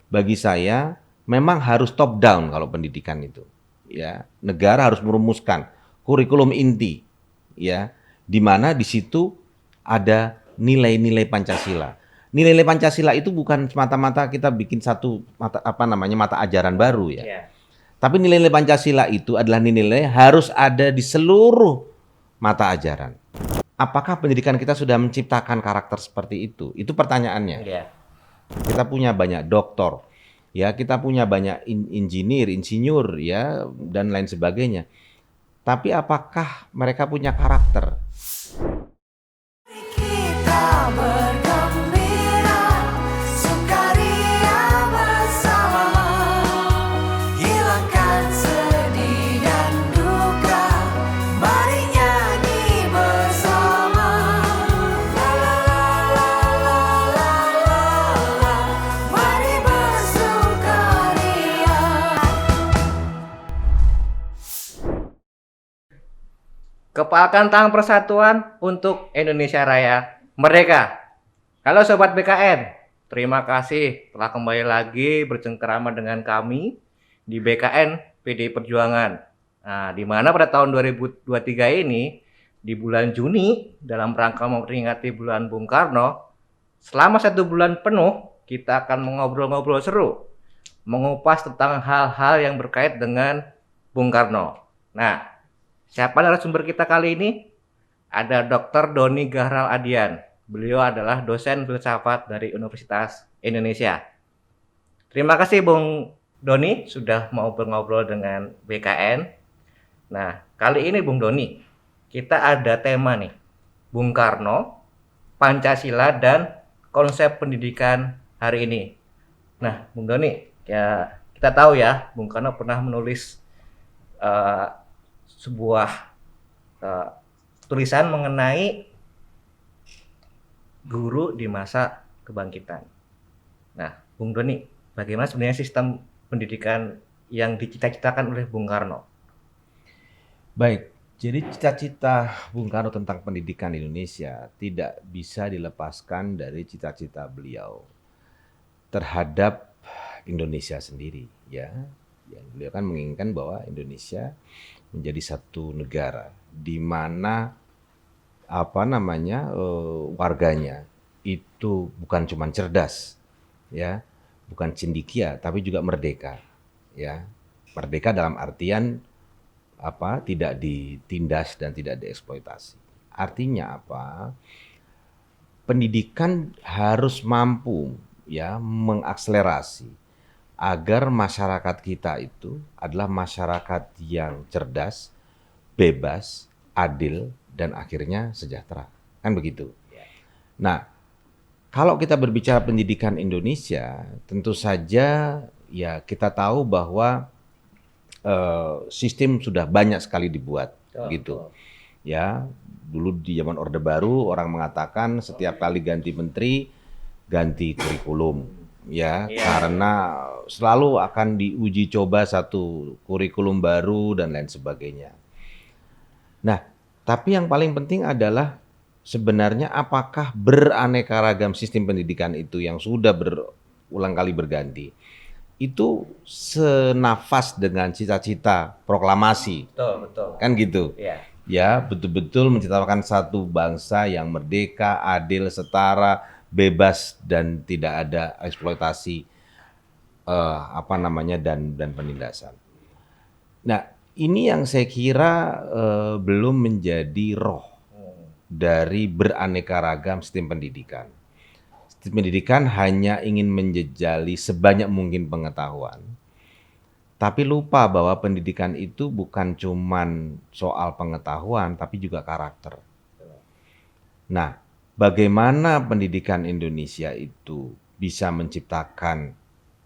bagi saya memang harus top down kalau pendidikan itu. Ya, negara harus merumuskan kurikulum inti, ya, di mana di situ ada nilai-nilai Pancasila. Nilai-nilai Pancasila itu bukan semata-mata kita bikin satu mata ajaran baru ya. Iya. Tapi nilai-nilai Pancasila itu adalah nilai harus ada di seluruh mata ajaran. Apakah pendidikan kita sudah menciptakan karakter seperti itu? Itu pertanyaannya. Iya. Kita punya banyak doktor, ya, kita punya banyak insinyur, ya, dan lain sebagainya. Tapi apakah mereka punya karakter? Kita bergembira, sukaria bersama, hilangkan sedih dan duka, mari nyanyi bersama. La la la la la la la, mari bersukaria. Kepalkan tangan persatuan untuk Indonesia Raya Merdeka. Halo Sobat BKN, terima kasih telah kembali lagi bercengkerama dengan kami di BKN PDI Perjuangan. Nah, di mana pada tahun 2023 ini, di bulan Juni, dalam rangka memperingati bulan Bung Karno, selama 1 bulan penuh, kita akan mengobrol-ngobrol seru, mengupas tentang hal-hal yang berkait dengan Bung Karno. Nah, siapa narasumber kita kali ini? Ada Dr. Doni Gahral Adian. Beliau adalah dosen filsafat dari Universitas Indonesia. Terima kasih Bung Doni sudah mau ngobrol dengan BKN. Nah, kali ini Bung Doni, kita ada tema nih. Bung Karno, Pancasila, dan konsep pendidikan hari ini. Nah, Bung Doni, ya kita tahu ya, Bung Karno pernah menulis sebuah tulisan mengenai guru di masa kebangkitan. Nah, Bung Doni, bagaimana sebenarnya sistem pendidikan yang dicita-citakan oleh Bung Karno? Baik, jadi cita-cita Bung Karno tentang pendidikan di Indonesia tidak bisa dilepaskan dari cita-cita beliau terhadap Indonesia sendiri, ya. Yang beliau kan menginginkan bahwa Indonesia menjadi satu negara di mana warganya itu bukan cuma cerdas, ya, bukan cendekia, tapi juga merdeka, ya. Merdeka dalam artian tidak ditindas dan tidak dieksploitasi. Artinya apa? Pendidikan harus mampu, ya, mengakselerasi agar masyarakat kita itu adalah masyarakat yang cerdas, bebas, adil, dan akhirnya sejahtera. Kan begitu. Nah, kalau kita berbicara pendidikan Indonesia, tentu saja ya kita tahu bahwa sistem sudah banyak sekali dibuat, gitu. Ya, dulu di zaman Orde Baru orang mengatakan setiap kali ganti menteri, ganti kurikulum. Ya, karena selalu akan diuji coba satu kurikulum baru dan lain sebagainya. Nah, tapi yang paling penting adalah sebenarnya apakah beraneka ragam sistem pendidikan itu yang sudah berulang kali berganti itu senafas dengan cita-cita proklamasi. Betul. Kan gitu. Iya. Ya, betul-betul menciptakan satu bangsa yang merdeka, adil, setara, bebas, dan tidak ada eksploitasi dan penindasan. Nah, ini yang saya kira belum menjadi roh dari beraneka ragam sistem pendidikan. Sistem pendidikan hanya ingin menjejali sebanyak mungkin pengetahuan, tapi lupa bahwa pendidikan itu bukan cuman soal pengetahuan, tapi juga karakter. Nah, bagaimana pendidikan Indonesia itu bisa menciptakan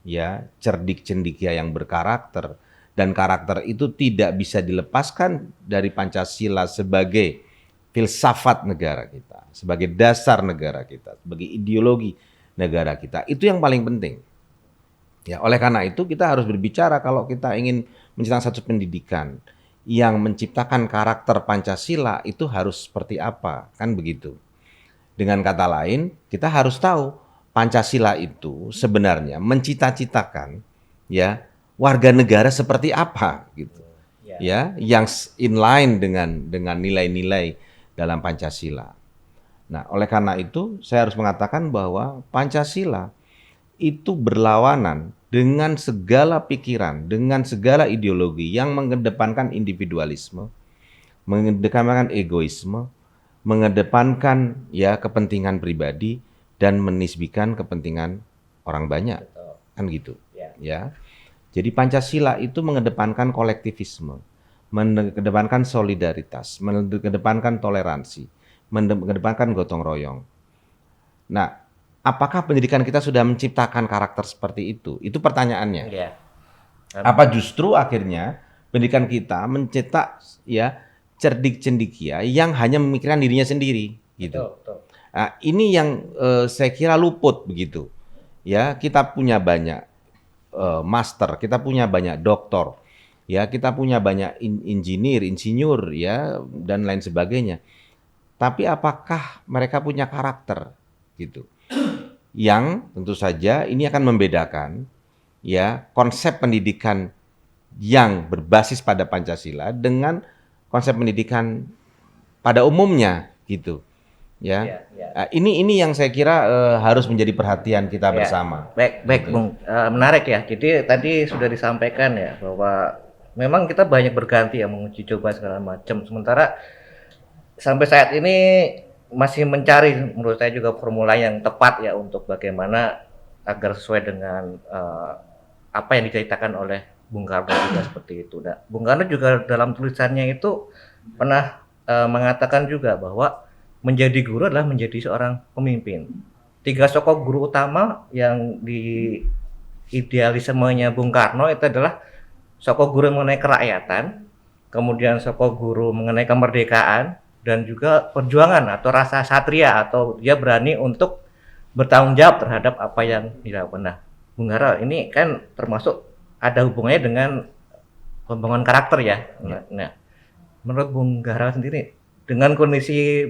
ya cerdik cendekia yang berkarakter, dan karakter itu tidak bisa dilepaskan dari Pancasila sebagai filsafat negara kita, sebagai dasar negara kita, sebagai ideologi negara kita. Itu yang paling penting. Ya, oleh karena itu kita harus berbicara kalau kita ingin menciptakan satu pendidikan yang menciptakan karakter Pancasila itu harus seperti apa, kan begitu. Dengan kata lain, kita harus tahu Pancasila itu sebenarnya mencita-citakan ya warga negara seperti apa gitu. Ya, yang inline dengan nilai-nilai dalam Pancasila. Nah, oleh karena itu saya harus mengatakan bahwa Pancasila itu berlawanan dengan segala pikiran, dengan segala ideologi yang mengedepankan individualisme, mengedepankan egoisme, mengedepankan ya kepentingan pribadi dan menisbikan kepentingan orang banyak. Kan gitu. Ya. Jadi Pancasila itu mengedepankan kolektivisme, mengedepankan solidaritas, mengedepankan toleransi, mengedepankan gotong royong. Nah, apakah pendidikan kita sudah menciptakan karakter seperti itu? Itu pertanyaannya. Iya. Apa justru akhirnya pendidikan kita mencetak ya cerdik cendikia yang hanya memikirkan dirinya sendiri gitu. Betul. Nah, ini yang saya kira luput begitu. Ya, kita punya banyak master, kita punya banyak doktor, ya kita punya banyak insinyur ya dan lain sebagainya. Tapi apakah mereka punya karakter gitu? Yang tentu saja ini akan membedakan ya konsep pendidikan yang berbasis pada Pancasila dengan konsep pendidikan pada umumnya gitu. Ya. Ini yang saya kira harus menjadi perhatian kita bersama. Baik, Bung. Menarik ya. Jadi tadi sudah disampaikan ya bahwa memang kita banyak berganti ya menguji coba segala macam. Sementara sampai saat ini masih mencari menurut saya juga formula yang tepat ya untuk bagaimana agar sesuai dengan apa yang diceritakan oleh Bung Karno juga seperti itu. Nah, Bung Karno juga dalam tulisannya itu pernah mengatakan juga bahwa menjadi guru adalah menjadi seorang pemimpin. 3 sosok guru utama yang di idealismenya Bung Karno itu adalah sosok guru mengenai kerakyatan, kemudian sosok guru mengenai kemerdekaan, dan juga perjuangan atau rasa satria atau dia berani untuk bertanggung jawab terhadap apa yang dilakukan. Nah, Bung Karno ini kan termasuk ada hubungannya dengan pembangunan karakter ya. Nah, menurut Bung Karno sendiri dengan kondisi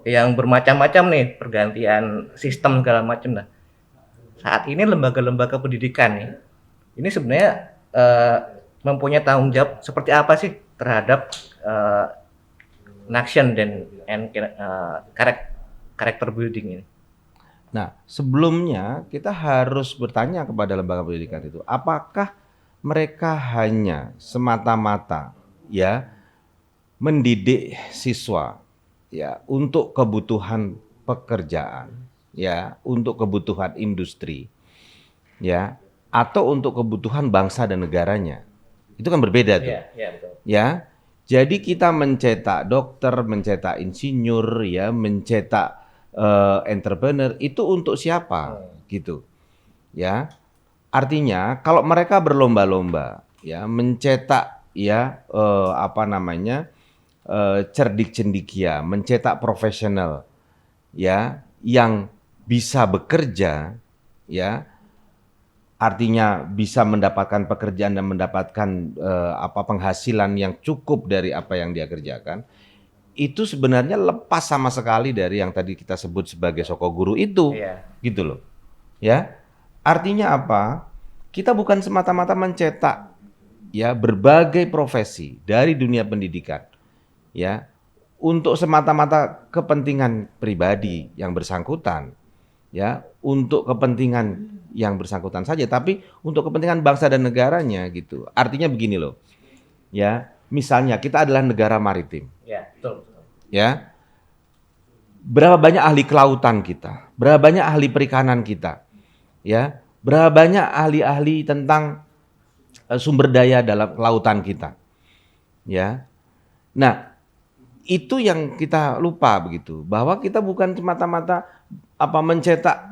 yang bermacam-macam nih pergantian sistem segala macam lah. Saat ini lembaga-lembaga pendidikan nih, ini sebenarnya mempunyai tanggung jawab seperti apa sih terhadap action dan karakter building ini? Nah, sebelumnya kita harus bertanya kepada lembaga pendidikan itu, apakah mereka hanya semata-mata ya mendidik siswa ya untuk kebutuhan pekerjaan, ya untuk kebutuhan industri, ya atau untuk kebutuhan bangsa dan negaranya. Itu kan berbeda tuh. Betul. Ya. Jadi kita mencetak dokter, mencetak insinyur, ya, mencetak entrepreneur itu untuk siapa? Gitu. Ya. Artinya kalau mereka berlomba-lomba ya mencetak ya cerdik cendikia, mencetak profesional ya yang bisa bekerja ya artinya bisa mendapatkan pekerjaan dan mendapatkan penghasilan yang cukup dari apa yang dia kerjakan, itu sebenarnya lepas sama sekali dari yang tadi kita sebut sebagai soko guru itu. Gitu loh. Ya. Artinya apa? Kita bukan semata-mata mencetak ya berbagai profesi dari dunia pendidikan ya untuk semata-mata kepentingan pribadi yang bersangkutan ya untuk kepentingan yang bersangkutan saja tapi untuk kepentingan bangsa dan negaranya gitu. Artinya begini loh. Ya, misalnya kita adalah negara maritim. Ya, betul. Ya. Berapa banyak ahli kelautan kita? Berapa banyak ahli perikanan kita? Ya, berapa banyak ahli-ahli tentang sumber daya dalam lautan kita? Ya. Nah, itu yang kita lupa begitu, bahwa kita bukan semata-mata mencetak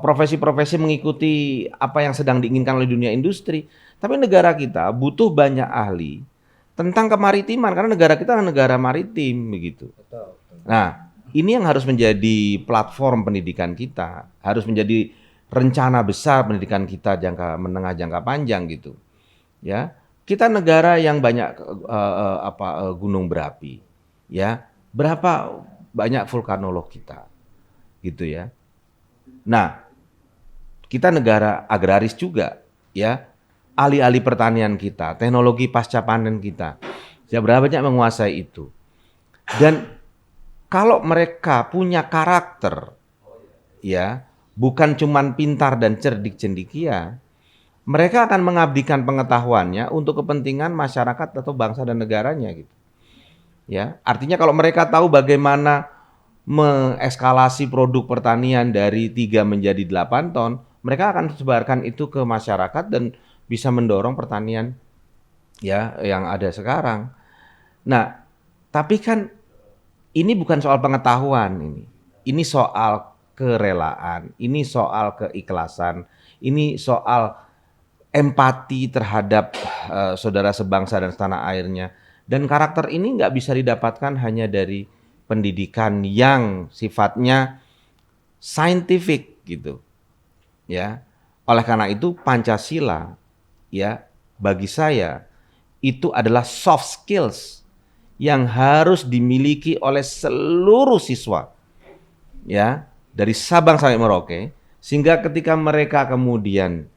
profesi-profesi mengikuti apa yang sedang diinginkan oleh dunia industri, tapi negara kita butuh banyak ahli tentang kemaritiman karena negara kita adalah negara maritim begitu. Betul. Nah, ini yang harus menjadi platform pendidikan kita, harus menjadi rencana besar pendidikan kita jangka menengah jangka panjang gitu. Ya. Kita negara yang banyak gunung berapi, ya berapa banyak vulkanolog kita, gitu ya. Nah, kita negara agraris juga, ya. Alih-alih pertanian kita, teknologi pasca panen kita, ya berapa banyak menguasai itu. Dan kalau mereka punya karakter, ya, bukan cuman pintar dan cerdik cendikia, mereka akan mengabdikan pengetahuannya untuk kepentingan masyarakat atau bangsa dan negaranya gitu. Ya, artinya kalau mereka tahu bagaimana mengeskalasi produk pertanian dari 3 menjadi 8 ton, mereka akan sebarkan itu ke masyarakat dan bisa mendorong pertanian ya yang ada sekarang. Nah, tapi kan ini bukan soal pengetahuan ini. Ini soal kerelaan, ini soal keikhlasan, ini soal empati terhadap saudara sebangsa dan setanah airnya. Dan karakter ini nggak bisa didapatkan hanya dari pendidikan yang sifatnya scientific gitu, ya. Oleh karena itu Pancasila, ya, bagi saya itu adalah soft skills yang harus dimiliki oleh seluruh siswa, ya, dari Sabang sampai Merauke, sehingga ketika mereka kemudian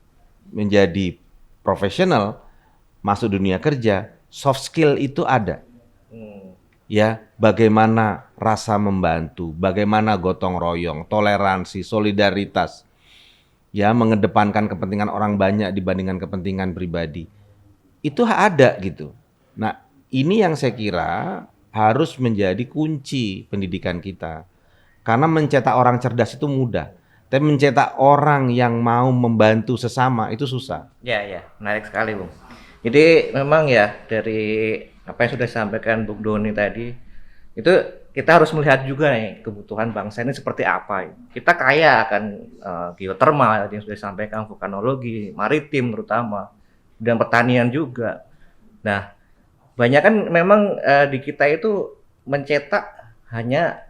menjadi profesional, masuk dunia kerja, soft skill itu ada. Ya, bagaimana rasa membantu, bagaimana gotong royong, toleransi, solidaritas, ya, mengedepankan kepentingan orang banyak dibandingkan kepentingan pribadi. Itu ada gitu. Nah, ini yang saya kira harus menjadi kunci pendidikan kita. Karena mencetak orang cerdas itu mudah, tapi mencetak orang yang mau membantu sesama itu susah. Ya, menarik sekali, Bung. Jadi memang ya dari apa yang sudah disampaikan Bung Doni tadi, itu kita harus melihat juga nih kebutuhan bangsa ini seperti apa. Kita kaya akan geotermal yang sudah disampaikan, vulkanologi, maritim terutama, dan pertanian juga. Nah, banyak kan memang di kita itu mencetak hanya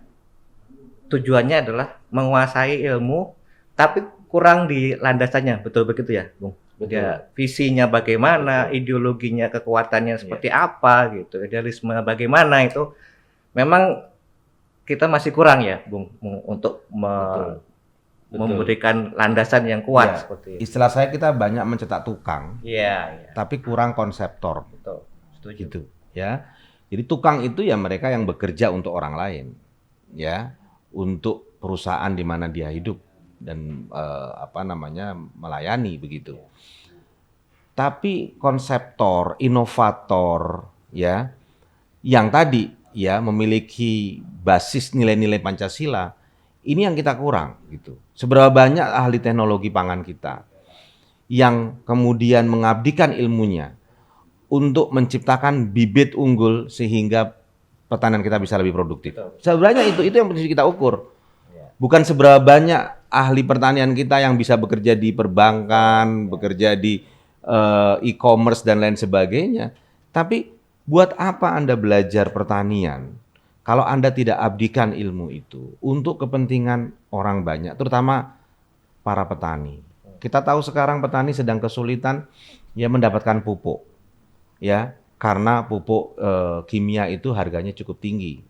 tujuannya adalah menguasai ilmu, tapi kurang di landasannya, betul begitu ya, Bung? Ya, visinya bagaimana, ideologinya, kekuatannya seperti apa gitu, idealisme bagaimana itu memang kita masih kurang ya, Bung, untuk Betul. memberikan landasan yang kuat Ya, seperti itu. istilah saya kita banyak mencetak tukang, Iya, tapi kurang konseptor betul. Setuju. gitu, ya. Jadi tukang itu ya mereka yang bekerja untuk orang lain, ya, untuk perusahaan di mana dia hidup dan melayani begitu. Tapi konseptor, inovator, ya, yang tadi ya memiliki basis nilai-nilai Pancasila, ini yang kita kurang gitu. Seberapa banyak ahli teknologi pangan kita yang kemudian mengabdikan ilmunya untuk menciptakan bibit unggul sehingga pertanian kita bisa lebih produktif. Sebenarnya itu yang mesti kita ukur. Bukan seberapa banyak ahli pertanian kita yang bisa bekerja di perbankan, bekerja di e-commerce dan lain sebagainya. Tapi buat apa Anda belajar pertanian kalau Anda tidak abdikan ilmu itu untuk kepentingan orang banyak, terutama para petani. Kita tahu sekarang petani sedang kesulitan ya mendapatkan pupuk. Ya, karena pupuk kimia itu harganya cukup tinggi.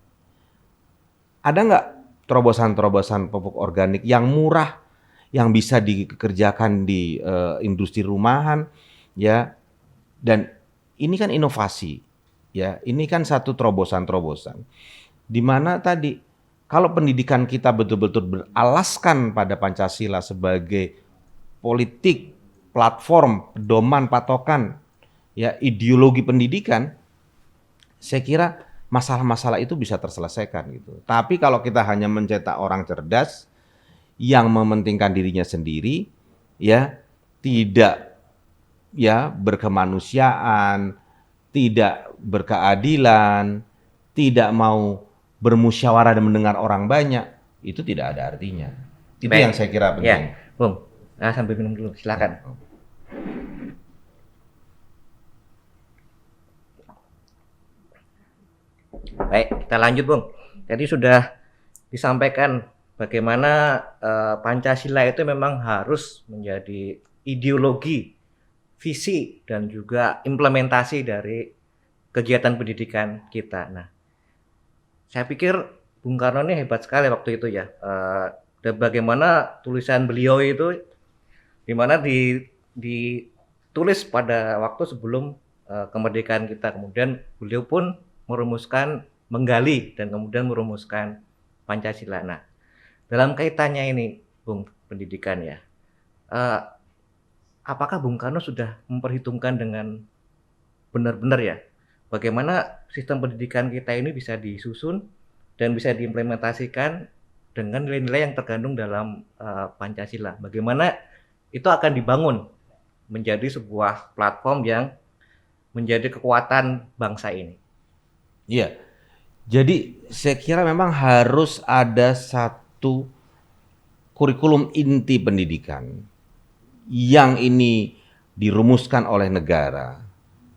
Ada nggak terobosan-terobosan pupuk organik yang murah, yang bisa dikerjakan di industri rumahan, ya? Dan ini kan inovasi, ya. Ini kan satu terobosan-terobosan. Di mana tadi kalau pendidikan kita betul-betul beralaskan pada Pancasila sebagai politik, platform, pedoman, patokan, ya, ideologi pendidikan, saya kira masalah-masalah itu bisa terselesaikan gitu. Tapi kalau kita hanya mencetak orang cerdas yang mementingkan dirinya sendiri, ya, tidak ya berkemanusiaan, tidak berkeadilan, tidak mau bermusyawarah dan mendengar orang banyak, itu tidak ada artinya. Itu Baik. yang saya kira penting. Ya, Bung. Sambil minum dulu, silakan. Baik, kita lanjut, Bung. Tadi sudah disampaikan bagaimana Pancasila itu memang harus menjadi ideologi, visi, dan juga implementasi dari kegiatan pendidikan kita. Nah, saya pikir Bung Karno ini hebat sekali waktu itu ya, dan bagaimana tulisan beliau itu di mana ditulis pada waktu sebelum kemerdekaan kita. Kemudian beliau pun merumuskan, menggali dan kemudian merumuskan Pancasila. Nah, dalam kaitannya ini, Bung, pendidikan ya, eh, apakah Bung Karno sudah memperhitungkan dengan benar-benar ya, bagaimana sistem pendidikan kita ini bisa disusun dan bisa diimplementasikan dengan nilai-nilai yang terkandung dalam Pancasila. Bagaimana itu akan dibangun menjadi sebuah platform yang menjadi kekuatan bangsa ini. Iya. Jadi saya kira memang harus ada satu kurikulum inti pendidikan yang ini dirumuskan oleh negara,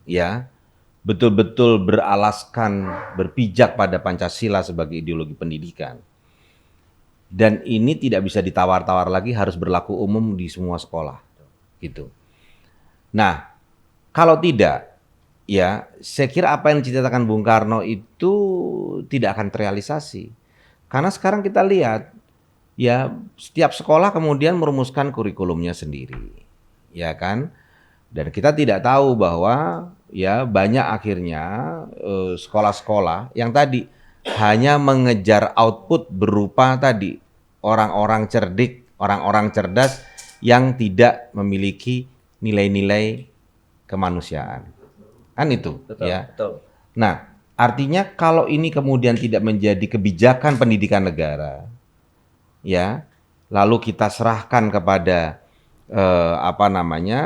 ya, betul-betul beralaskan, berpijak pada Pancasila sebagai ideologi pendidikan. Dan ini tidak bisa ditawar-tawar lagi, harus berlaku umum di semua sekolah, gitu. Nah, kalau tidak, ya, saya kira apa yang diceritakan Bung Karno itu tidak akan terrealisasi. Karena sekarang kita lihat, ya, setiap sekolah kemudian merumuskan kurikulumnya sendiri, ya kan? Dan kita tidak tahu bahwa ya banyak akhirnya sekolah-sekolah yang tadi hanya mengejar output berupa tadi orang-orang cerdik, orang-orang cerdas yang tidak memiliki nilai-nilai kemanusiaan. Kan itu, Betul, ya. betul. Nah, artinya kalau ini kemudian tidak menjadi kebijakan pendidikan negara, ya, lalu kita serahkan kepada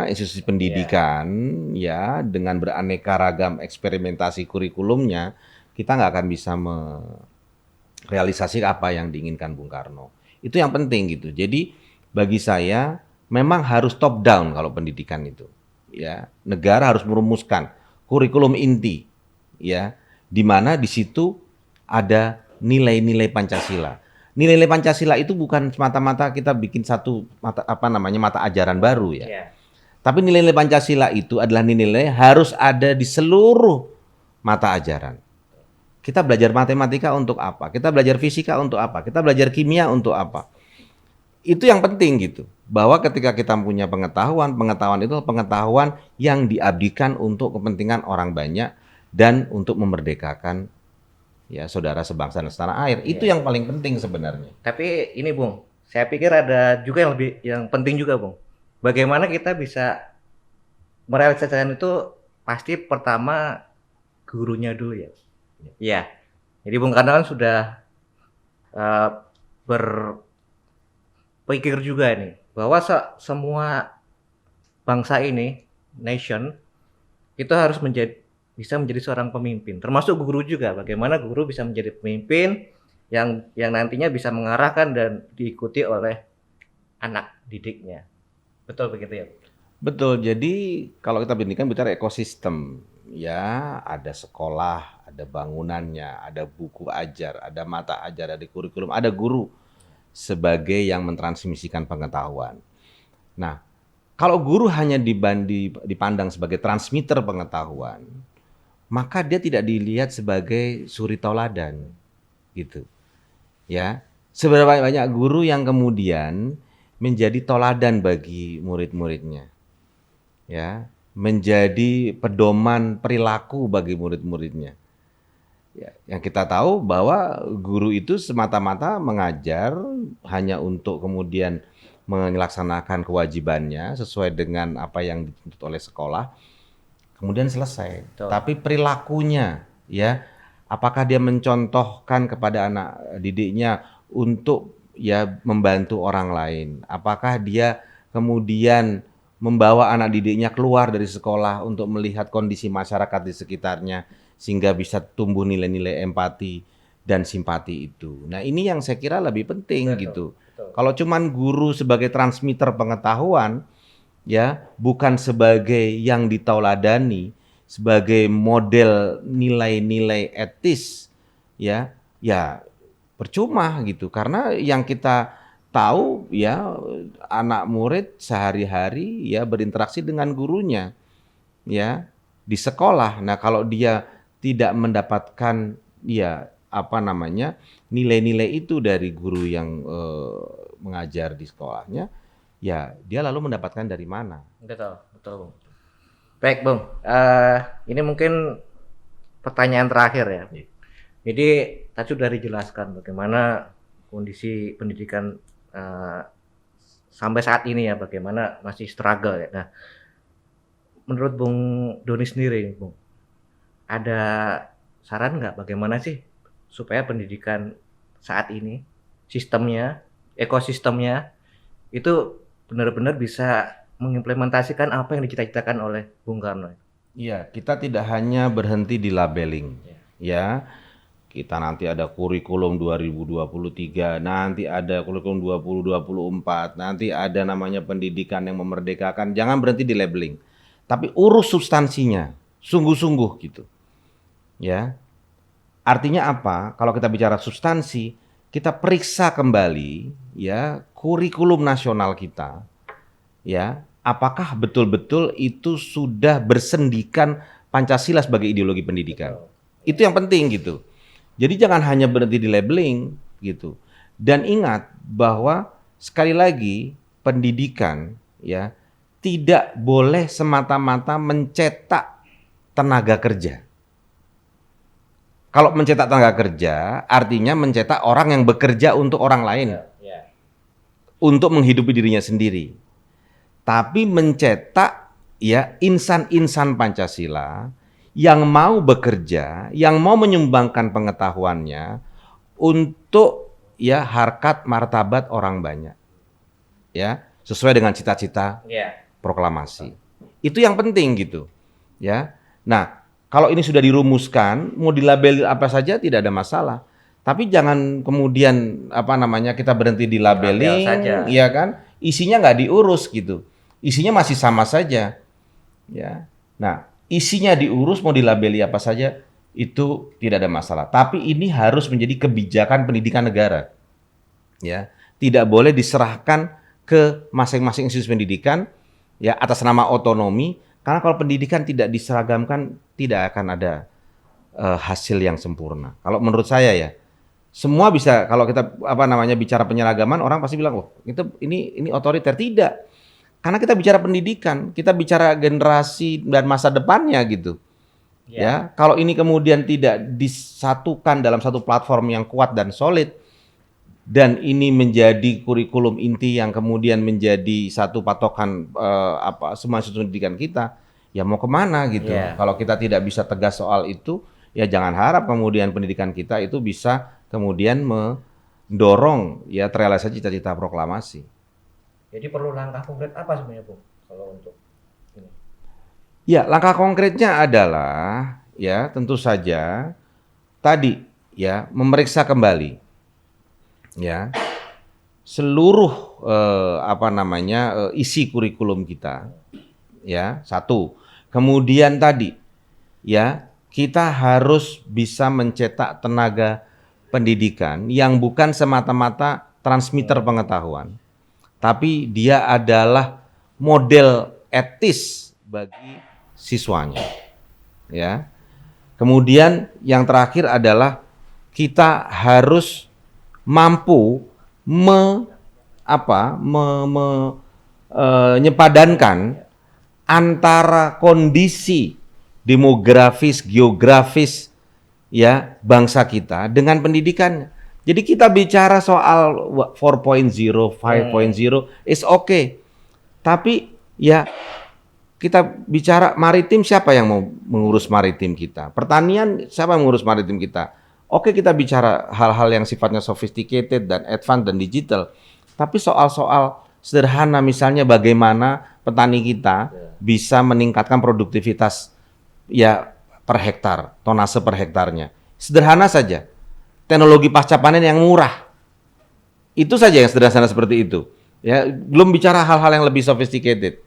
institusi pendidikan, ya, dengan beraneka ragam eksperimentasi kurikulumnya, kita nggak akan bisa merealisasi apa yang diinginkan Bung Karno. Itu yang penting gitu. Jadi bagi saya memang harus top down kalau pendidikan itu, ya. Negara harus merumuskan kurikulum inti, ya, di mana di situ ada nilai-nilai Pancasila. Nilai-nilai Pancasila itu bukan semata-mata kita bikin satu mata ajaran baru ya. Ya. Tapi nilai-nilai Pancasila itu adalah nilai-nilai harus ada di seluruh mata ajaran. Kita belajar matematika untuk apa? Kita belajar fisika untuk apa? Kita belajar kimia untuk apa? Itu yang penting gitu. Bahwa ketika kita punya pengetahuan itu pengetahuan yang diabdikan untuk kepentingan orang banyak dan untuk memerdekakan ya saudara sebangsa dan setanah air. Itu yang paling penting sebenarnya. Tapi ini Bung, saya pikir ada juga yang penting juga Bung. Bagaimana kita bisa merealisasikan itu pasti pertama gurunya dulu ya. Iya. Jadi Bung Karno kan sudah berpikir juga nih bahwa semua bangsa ini, nation, itu harus bisa menjadi seorang pemimpin, termasuk guru juga. Bagaimana guru bisa menjadi pemimpin yang nantinya bisa mengarahkan dan diikuti oleh anak didiknya. Betul begitu ya? Betul. Jadi kalau kita bicara ekosistem, ya ada sekolah, ada bangunannya, ada buku ajar, ada mata ajar, ada kurikulum, ada guru sebagai yang mentransmisikan pengetahuan. Nah, kalau guru hanya dipandang sebagai transmitter pengetahuan, maka dia tidak dilihat sebagai suri tauladan, gitu. Ya, seberapa banyak guru yang kemudian menjadi toladan bagi murid-muridnya, ya, menjadi pedoman perilaku bagi murid-muridnya. Ya, yang kita tahu bahwa guru itu semata-mata mengajar hanya untuk kemudian melaksanakan kewajibannya sesuai dengan apa yang dituntut oleh sekolah, kemudian selesai. Betul. Tapi perilakunya, ya, apakah dia mencontohkan kepada anak didiknya untuk ya membantu orang lain? Apakah dia kemudian membawa anak didiknya keluar dari sekolah untuk melihat kondisi masyarakat di sekitarnya sehingga bisa tumbuh nilai-nilai empati dan simpati itu. Nah, ini yang saya kira lebih penting gitu. Kalau cuman guru sebagai transmitter pengetahuan, ya, bukan sebagai yang ditauladani, sebagai model nilai-nilai etis, ya percuma gitu. Karena yang kita tahu ya anak murid sehari-hari ya berinteraksi dengan gurunya, ya, di sekolah. Nah, kalau dia tidak mendapatkan ya nilai-nilai itu dari guru yang mengajar di sekolahnya, ya dia lalu mendapatkan dari mana? Betul, betul, Bung. Baik, Bung. Ini mungkin pertanyaan terakhir ya. Iya. Jadi tadi sudah dijelaskan bagaimana kondisi pendidikan sampai saat ini ya, bagaimana masih struggle ya. Nah, menurut Bung Doni sendiri, Bung, ada saran nggak bagaimana sih supaya pendidikan saat ini, sistemnya, ekosistemnya itu benar-benar bisa mengimplementasikan apa yang dicita-citakan oleh Bung Karno? Iya, kita tidak hanya berhenti di labeling, ya. Kita nanti ada kurikulum 2023, nanti ada kurikulum 2024, nanti ada namanya pendidikan yang memerdekakan. Jangan berhenti di labeling, tapi urus substansinya, sungguh-sungguh gitu. Ya, artinya apa? Kalau kita bicara substansi, kita periksa kembali ya kurikulum nasional kita, ya, apakah betul-betul itu sudah bersendikan Pancasila sebagai ideologi pendidikan. Itu yang penting gitu. Jadi jangan hanya berhenti di labeling gitu. Dan ingat bahwa sekali lagi pendidikan ya tidak boleh semata-mata mencetak tenaga kerja. Kalau mencetak tenaga kerja artinya mencetak orang yang bekerja untuk orang lain. Untuk menghidupi dirinya sendiri. Tapi mencetak ya insan-insan Pancasila yang mau bekerja, yang mau menyumbangkan pengetahuannya untuk ya harkat martabat orang banyak. Ya, sesuai dengan cita-cita proklamasi. Itu yang penting gitu. Ya. Nah, kalau ini sudah dirumuskan, mau dilabel apa saja tidak ada masalah. Tapi jangan kemudian kita berhenti di labeling, ya kan? Isinya nggak diurus gitu. Isinya masih sama saja. Ya. Nah, isinya diurus mau dilabeli apa saja itu tidak ada masalah. Tapi ini harus menjadi kebijakan pendidikan negara. Ya, tidak boleh diserahkan ke masing-masing institusi pendidikan ya atas nama otonomi karena kalau pendidikan tidak diseragamkan tidak akan ada hasil yang sempurna. Kalau menurut saya ya, semua bisa kalau kita bicara penyeragaman orang pasti bilang, "Oh, ini otoriter." Tidak. Karena kita bicara pendidikan, kita bicara generasi dan masa depannya gitu. Ya, kalau ini kemudian tidak disatukan dalam satu platform yang kuat dan solid, dan ini menjadi kurikulum inti yang kemudian menjadi satu patokan semua institusi pendidikan kita, ya mau kemana gitu. Kalau kita tidak bisa tegas soal itu, ya jangan harap kemudian pendidikan kita itu bisa kemudian mendorong ya terrealisasi cita-cita proklamasi. Jadi perlu langkah konkret apa sebenarnya, Bung, kalau untuk ini? Ya, langkah konkretnya adalah ya tentu saja tadi ya memeriksa kembali ya seluruh isi kurikulum kita ya satu. Kemudian tadi ya kita harus bisa mencetak tenaga pendidikan yang bukan semata-mata transmitter pengetahuan. Tapi dia adalah model etis bagi siswanya. Ya. Kemudian yang terakhir adalah kita harus mampu menyepadankan antara kondisi demografis, geografis ya bangsa kita dengan pendidikannya. Jadi kita bicara soal 4.0, 5.0 is okay. Tapi ya kita bicara maritim, siapa yang mau mengurus maritim kita? Pertanian, siapa yang mengurus maritim kita? Oke, kita bicara hal-hal yang sifatnya sophisticated dan advance dan digital. Tapi soal-soal sederhana misalnya bagaimana petani kita bisa meningkatkan produktivitas ya per hektar, tonase per hektarnya. Sederhana saja. Teknologi pasca panen yang murah. Itu saja yang sederhana seperti itu. Ya, belum bicara hal-hal yang lebih sophisticated.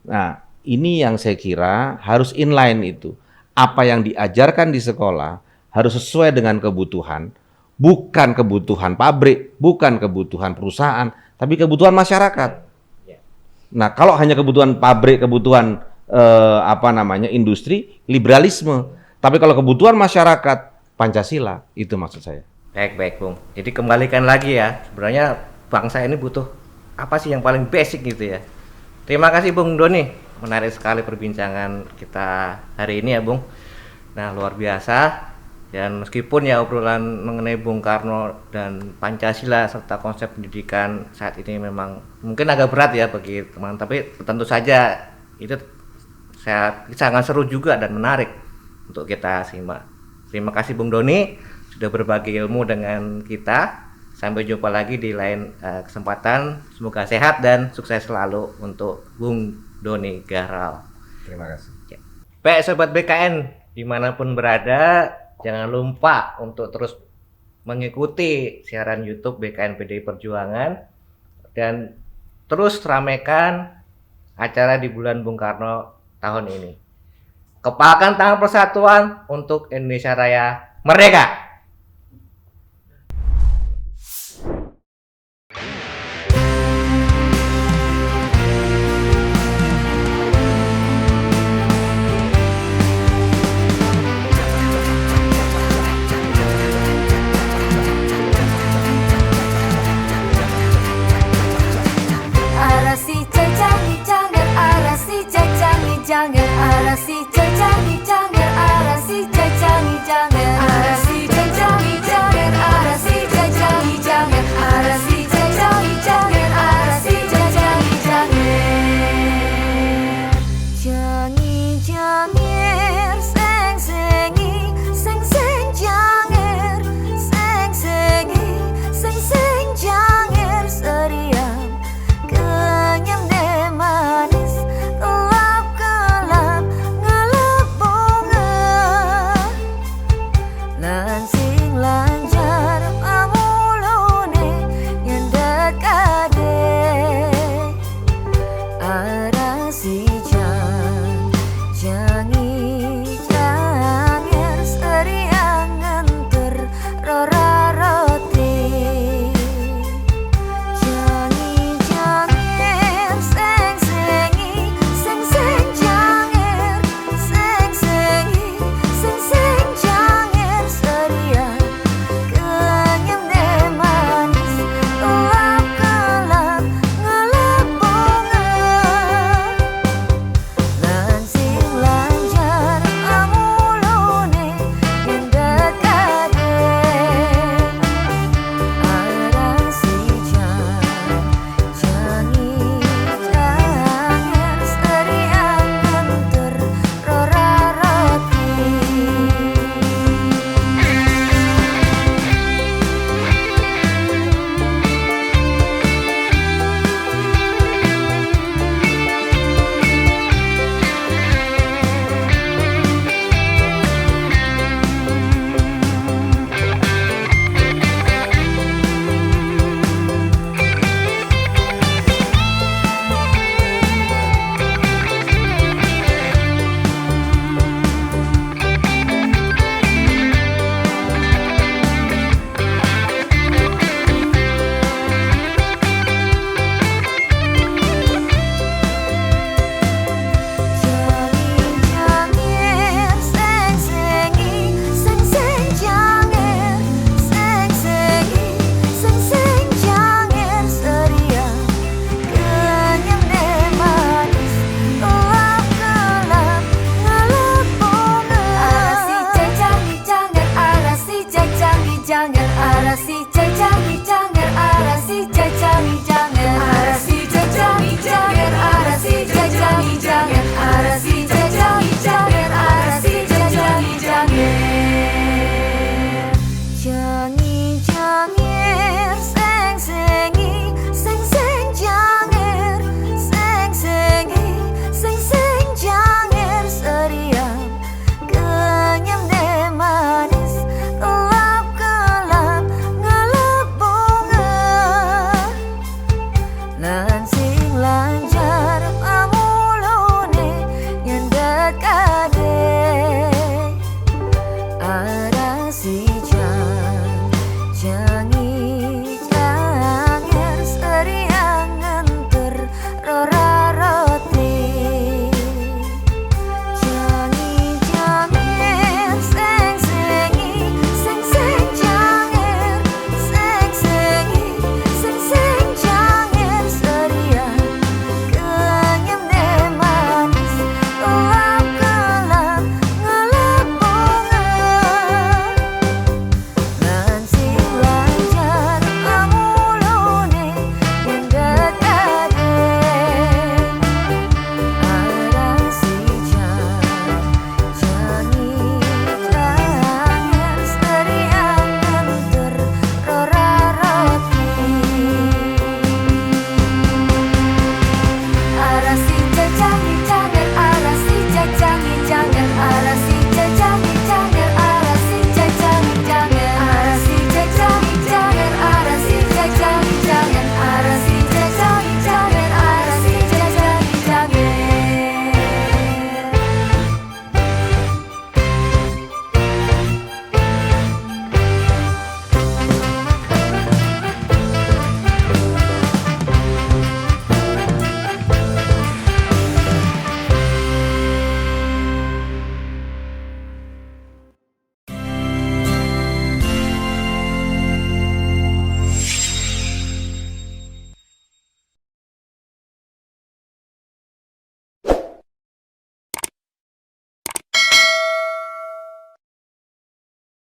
Nah, ini yang saya kira harus inline itu. Apa yang diajarkan di sekolah harus sesuai dengan kebutuhan, bukan kebutuhan pabrik, bukan kebutuhan perusahaan, tapi kebutuhan masyarakat. Nah, kalau hanya kebutuhan pabrik, kebutuhan industri, liberalisme. Tapi kalau kebutuhan masyarakat, Pancasila, itu maksud saya. Baik, Bung. Jadi kembalikan lagi ya, sebenarnya bangsa ini butuh apa sih yang paling basic gitu ya. Terima kasih Bung Doni, menarik sekali perbincangan kita hari ini ya Bung. Nah luar biasa, dan meskipun ya obrolan mengenai Bung Karno dan Pancasila serta konsep pendidikan saat ini memang mungkin agak berat ya bagi teman, tapi tentu saja itu sangat seru juga dan menarik untuk kita simak. Terima kasih Bung Doni sudah berbagi ilmu dengan kita. Sampai jumpa lagi di lain kesempatan. Semoga sehat dan sukses selalu untuk Bung Doni Gahral. Terima kasih. Baik Sobat BKN dimanapun berada, jangan lupa untuk terus mengikuti siaran YouTube BKN PDI Perjuangan dan terus ramaikan acara di bulan Bung Karno tahun ini. Kepalkan tangan persatuan untuk Indonesia Raya Merdeka!